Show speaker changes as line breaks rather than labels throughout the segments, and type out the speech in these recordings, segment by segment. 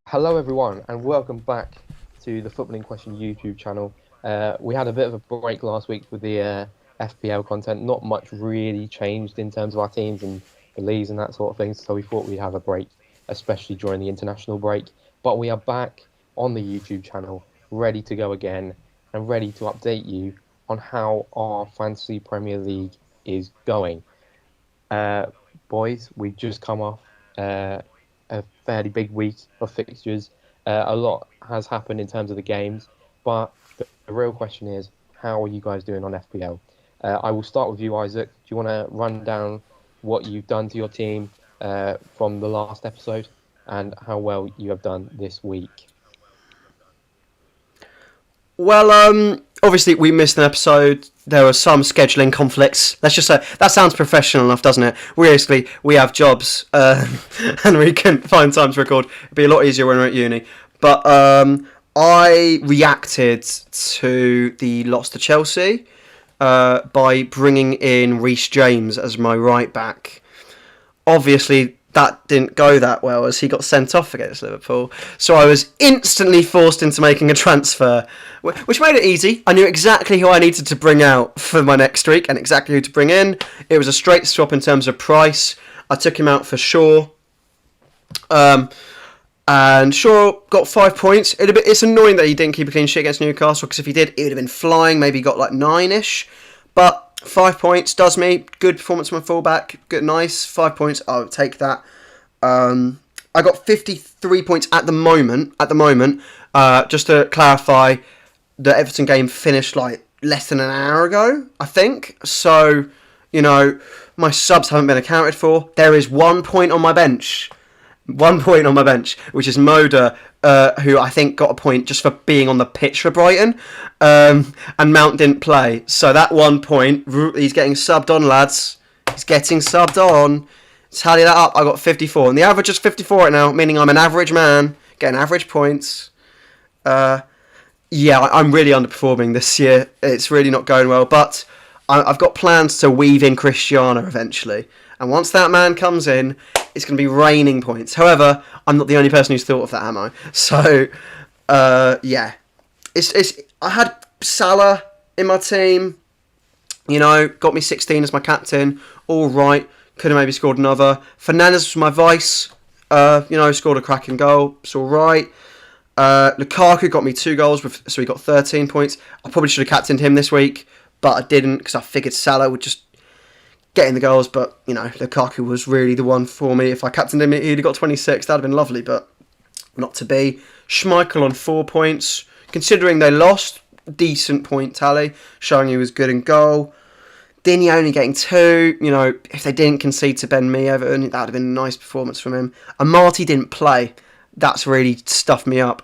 Hello, everyone, and welcome back to the Footballing Question YouTube channel. We had a bit of a break last week with the FPL content. Not much really changed in terms of our teams and the leagues and that sort of thing, so we thought we'd have a break, especially during the international break. But we are back on the YouTube channel, ready to go again, and ready to update you on how our Fantasy Premier League is going. Uh, Boys, we've just come off a fairly big week of fixtures. A lot has happened in terms of the games, but the real question is, how are you guys doing on FPL? I will start with you, Isaac. Do you want to run down what you've done to your team from the last episode and how well you have done this week?
Well, obviously we missed an episode. There were some scheduling conflicts. Let's just say that sounds professional enough, doesn't it? Realistically, we have jobs, and we can find time to record. It'd be a lot easier when we're at uni. But I reacted to the loss to Chelsea by bringing in Reece James as my right back. Obviously, that didn't go that well as he got sent off against Liverpool. So I was instantly forced into making a transfer, which made it easy. I knew exactly who I needed to bring out for my next week and exactly who to bring in. It was a straight swap in terms of price. I took him out for Shaw. And Shaw got 5 points. It's annoying that he didn't keep a clean sheet against Newcastle, because if he did, it would have been flying. Maybe he got like 9-ish. But 5 points does me. Good performance from a fullback. Good, nice. 5 points. I'll take that. I got 53 points at the moment. Just to clarify, the Everton game finished like less than an hour ago, I think. So, my subs haven't been accounted for. There is 1 point on my bench. 1 point on my bench, which is Moda, who I think got a point just for being on the pitch for Brighton, and Mount didn't play. So that 1 point, he's getting subbed on, lads. He's getting subbed on. Tally that up, I got 54. And the average is 54 right now, meaning I'm an average man, getting average points. I'm really underperforming this year. It's really not going well, but I've got plans to weave in Cristiano eventually. And once that man comes in, it's going to be raining points. However, I'm not the only person who's thought of that, am I? So, I had Salah in my team. Got me 16 as my captain. All right. Could have maybe scored another. Fernandes was my vice. Scored a cracking goal. It's all right. Lukaku got me 2 goals, so he got 13 points. I probably should have captained him this week, but I didn't because I figured Salah would just getting the goals, but Lukaku was really the one for me. If I captained him, he'd have got 26. That'd have been lovely, but not to be. Schmeichel on 4 points, considering they lost. Decent point tally, showing he was good in goal. Digne only getting 2. If they didn't concede to Ben Mee Everton, that would have been a nice performance from him. And Marty didn't play. That's really stuffed me up.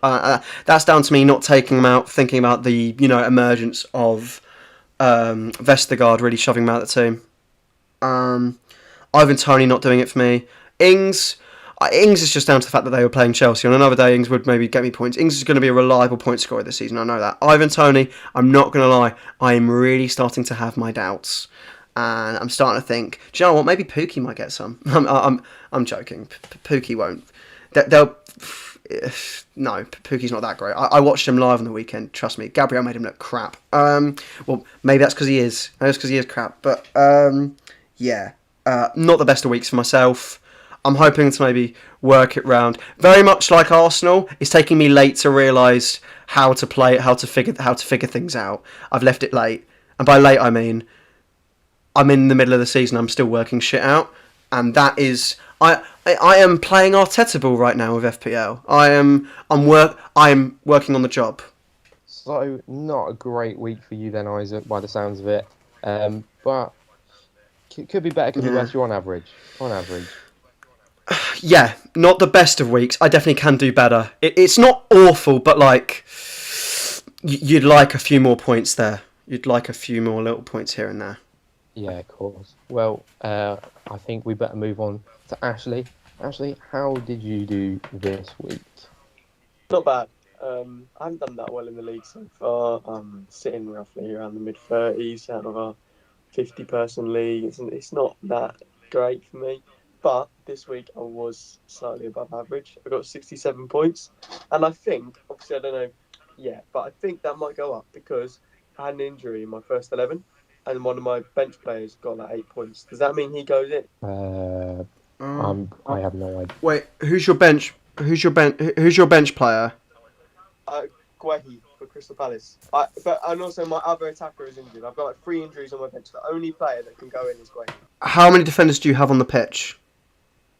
That's down to me not taking him out, thinking about the emergence of Vestergaard really shoving him out of the team. Ivan Toney not doing it for me. Ings is just down to the fact that they were playing Chelsea. On another day, Ings would maybe get me points. Ings is going to be a reliable point scorer this season. I know that. Ivan Toney, I'm not going to lie, I am really starting to have my doubts, and I'm starting to think, do you know what? Maybe Pookie might get some. I'm joking. Pookie won't. No, Pookie's not that great. I watched him live on the weekend. Trust me, Gabriel made him look crap. Well, maybe that's because he is. Maybe that's because he is crap. But not the best of weeks for myself. I'm hoping to maybe work it round. Very much like Arsenal, it's taking me late to realise how to play it, how to figure things out. I've left it late, and by late I mean I'm in the middle of the season. I'm still working shit out, and that is I am playing Arteta ball right now with FPL. I am working on the job.
So, not a great week for you then, Isaac, by the sounds of it. But could be better, could be worse. You're on average.
Yeah, not the best of weeks. I definitely can do better. It's not awful, but you'd like a few more points there. You'd like a few more little points here and there.
Yeah, of course. Well, I think we better move on to Ashley. Ashley, how did you do this week?
Not bad. I haven't done that well in the league so far. I'm sitting roughly around the mid-30s out of a 50-person league. It's not that great for me. But this week I was slightly above average. I got 67 points. And I think, obviously, I don't know yet, but I think that might go up because I had an injury in my first 11 and one of my bench players got like 8 points. Does that mean he goes in?
I have no idea.
Wait, who's your bench? Who's your bench player?
Guehi for Crystal Palace. And also my other attacker is injured. I've got like 3 injuries on my bench. The only player that can go in is Guehi.
How many defenders do you have on the pitch?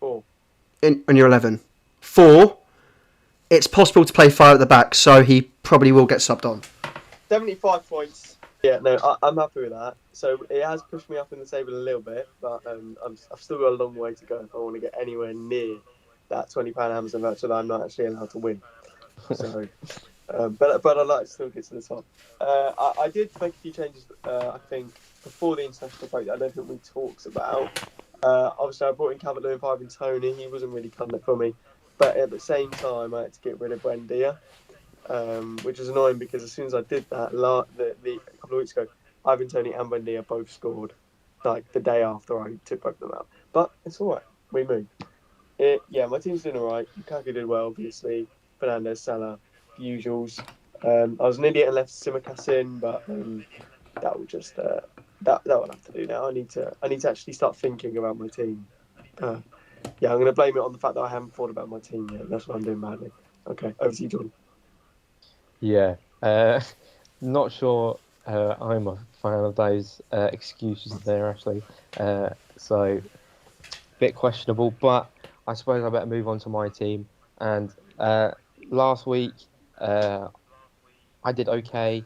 4.
In your 11? 4. It's possible to play 5 at the back, so he probably will get subbed on.
75 points. Yeah, no, I'm happy with that. So it has pushed me up in the table a little bit, but I've still got a long way to go if I want to get anywhere near that £20 Amazon voucher that I'm not actually allowed to win. So, but I'd like to still get to the top. I did make a few changes, I think, before the international break that I don't think we talked about. Obviously, I brought in Calvert-Lewin, Ivan Toney. He wasn't really cutting it for me. But at the same time, I had to get rid of Buendia. Which is annoying because as soon as I did that, a couple of weeks ago, Ivan Toney and Buendia both scored, like the day after I took both of them out. But it's all right. We moved. My team's doing all right. Lukaku did well, obviously. Fernandes, Salah, the usuals. I was an idiot and left Tsimikas in, but that will just that will have to do now. I need to actually start thinking about my team. I'm going to blame it on the fact that I haven't thought about my team yet. That's what I'm doing badly. Okay, over to you, Jordan.
Yeah, not sure I'm a fan of those excuses there, actually. So, bit questionable, but I suppose I better move on to my team. And last week, I did okay.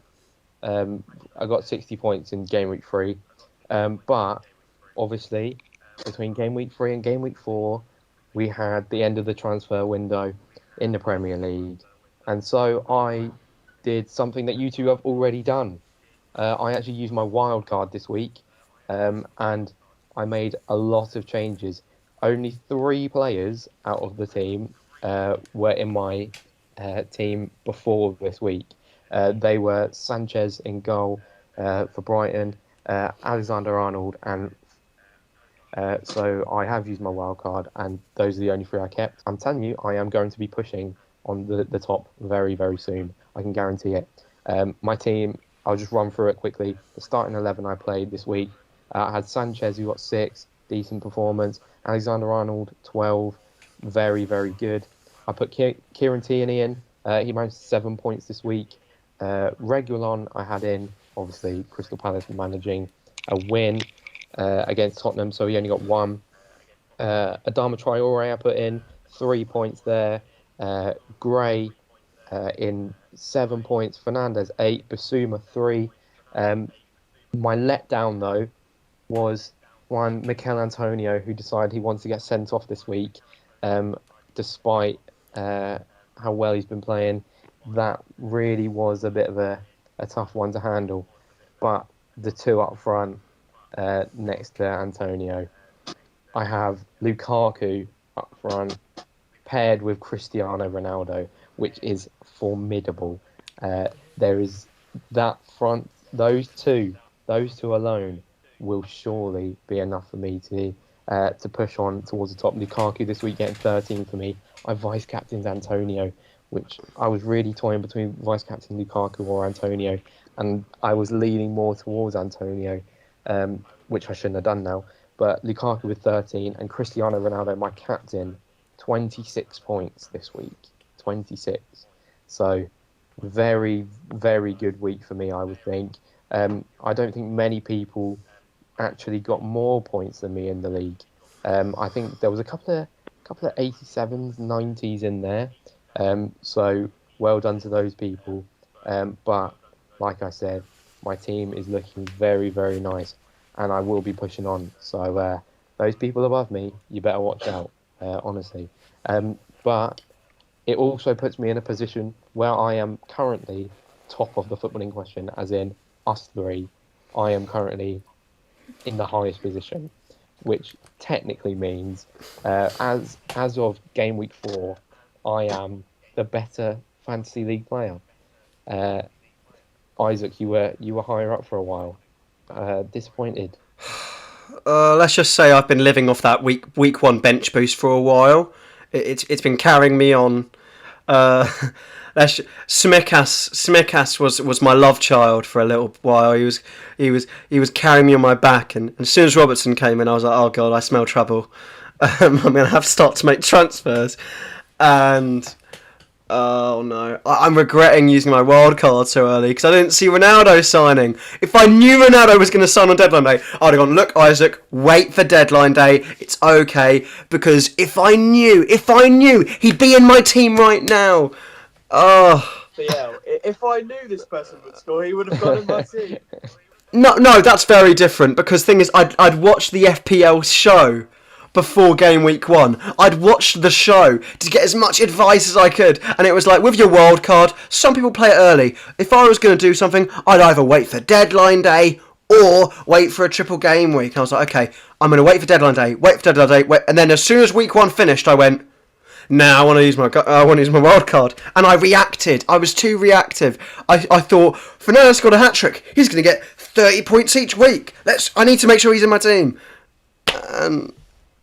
I got 60 points in game week 3. But, obviously, between game week 3 and game week 4, we had the end of the transfer window in the Premier League. And so I did something that you two have already done. I actually used my wild card this week, and I made a lot of changes. Only 3 players out of the team were in my team before this week. They were Sanchez in goal for Brighton, Alexander-Arnold, and so I have used my wild card, and those are the only 3 I kept. I'm telling you, I am going to be pushing on the top very, very soon. I can guarantee it. My team, I'll just run through it quickly. The starting 11 I played this week, I had Sanchez, who got 6, decent performance. Alexander-Arnold, 12, very, very good. I put Kieran Tierney in. He managed 7 points this week. Reguilon I had in, obviously Crystal Palace managing a win against Tottenham, so he only got 1. Adama Traore I put in, 3 points there. Gray in 7 points. Fernandes 8. Basuma 3. My letdown though was one Mikel Antonio, who decided he wants to get sent off this week, despite how well he's been playing. That really was a bit of a tough one to handle. But the 2 up front next to Antonio, I have Lukaku up front paired with Cristiano Ronaldo, which is formidable. There is that front, those two alone will surely be enough for me to push on towards the top. Lukaku this week getting 13 for me. I vice captained Antonio, which I was really toying between vice captain Lukaku or Antonio, and I was leaning more towards Antonio, which I shouldn't have done now. But Lukaku with 13 and Cristiano Ronaldo, my captain, 26 points this week. 26. So very, very good week for me, I would think. I don't think many people actually got more points than me in the league. I think there was a couple of 87s, 90s in there. So well done to those people. But like I said, my team is looking very, very nice, and I will be pushing on. So those people above me, you better watch out, honestly. But it also puts me in a position where I am currently top of the footballing question, as in us 3. I am currently in the highest position, which technically means as of game week 4, I am the better fantasy league player. Isaac, you were higher up for a while. Disappointed?
Let's just say I've been living off that week one bench boost for a while. It's been carrying me on. Smikas was my love child for a little while. He was carrying me on my back, and as soon as Robertson came in, I was like, oh god, I smell trouble. I'm gonna have to start to make transfers, and oh no, I'm regretting using my wild card so early because I didn't see Ronaldo signing. If I knew Ronaldo was going to sign on deadline day, I'd have gone, look, Isaac, wait for deadline day. It's okay, because if I knew he'd be in my team right now. Oh.
So yeah, if I knew this person would score, he would have gone in my team.
No, that's very different, because thing is, I'd watched the FPL show before game week 1. I'd watched the show to get as much advice as I could, and it was like, with your wild card, some people play it early. If I was going to do something, I'd either wait for deadline day or wait for a triple game week. And I was like, okay, I'm going to wait for deadline day, and then as soon as week 1 finished, I went, I want to use my wild card, and I reacted. I was too reactive. I thought, Fernandes got a hat trick. He's going to get 30 points each week. I need to make sure he's in my team.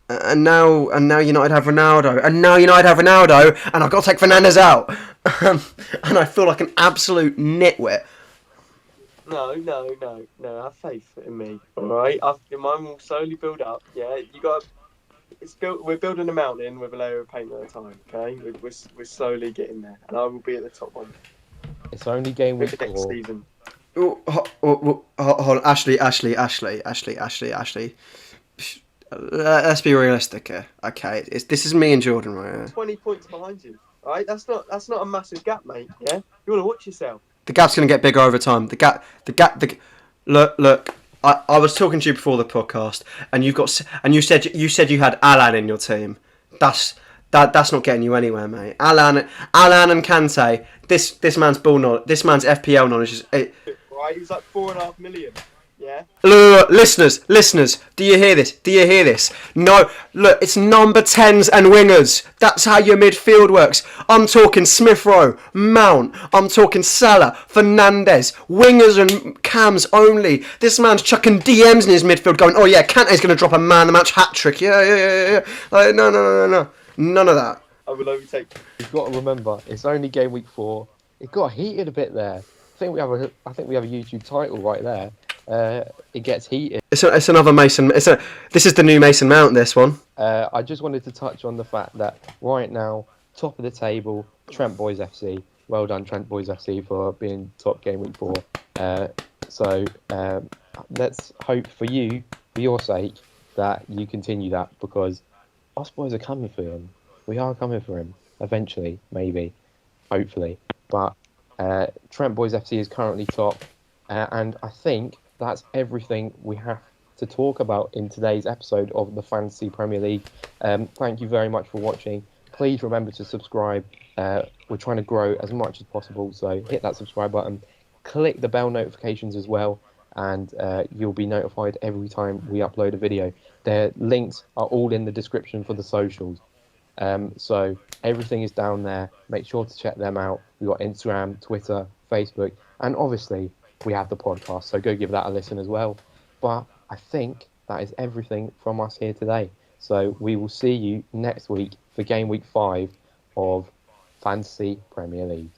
And now United have Ronaldo, and I've got to take Fernandes out, and I feel like an absolute nitwit.
No. Have faith in me, all right? Mine will slowly build up. Yeah, we're building a mountain with a layer of paint at a time. Okay, we're slowly getting there, and I will be at the top one.
It's only game week
next
4.
season.
Hold on, Ashley. Let's be realistic here. Okay, this is me and Jordan right here.
20 points behind you. All right, that's not a massive gap, mate. Yeah, you want to watch yourself.
The gap's going to get bigger over time. Look. I was talking to you before the podcast, and you said you had Alan in your team. That's not getting you anywhere, mate. Alan and Kante. This man's FPL knowledge is.
Right, he's like 4.5 million. Yeah.
Look, listeners, do you hear this? No, look, it's number 10s and wingers. That's how your midfield works. I'm talking Smith Rowe, Mount. I'm talking Salah, Fernandes, wingers and cams only. This man's chucking DMs in his midfield going, oh yeah, Kante's going to drop a man-of-the-match hat-trick. Yeah. Like, no. None of that.
I will overtake.
You've got to remember, it's only game week 4. It got heated a bit there. I think we have a YouTube title right there. It gets heated.
It's another Mason. This is the new Mason Mount. This one.
I just wanted to touch on the fact that right now, top of the table, Trent Boys FC. Well done, Trent Boys FC, for being top game week 4. So let's hope for your sake, that you continue that, because us boys are coming for him. We are coming for him eventually, maybe, hopefully. But Trent Boys FC is currently top, and I think that's everything we have to talk about in today's episode of the Fantasy Premier League. Thank you very much for watching. Please remember to subscribe. We're trying to grow as much as possible, so hit that subscribe button. Click the bell notifications as well, and you'll be notified every time we upload a video. Their links are all in the description for the socials. So everything is down there. Make sure to check them out. We've got Instagram, Twitter, Facebook, and obviously we have the podcast, so go give that a listen as well. But I think that is everything from us here today. So we will see you next week for game week 5 of Fantasy Premier League.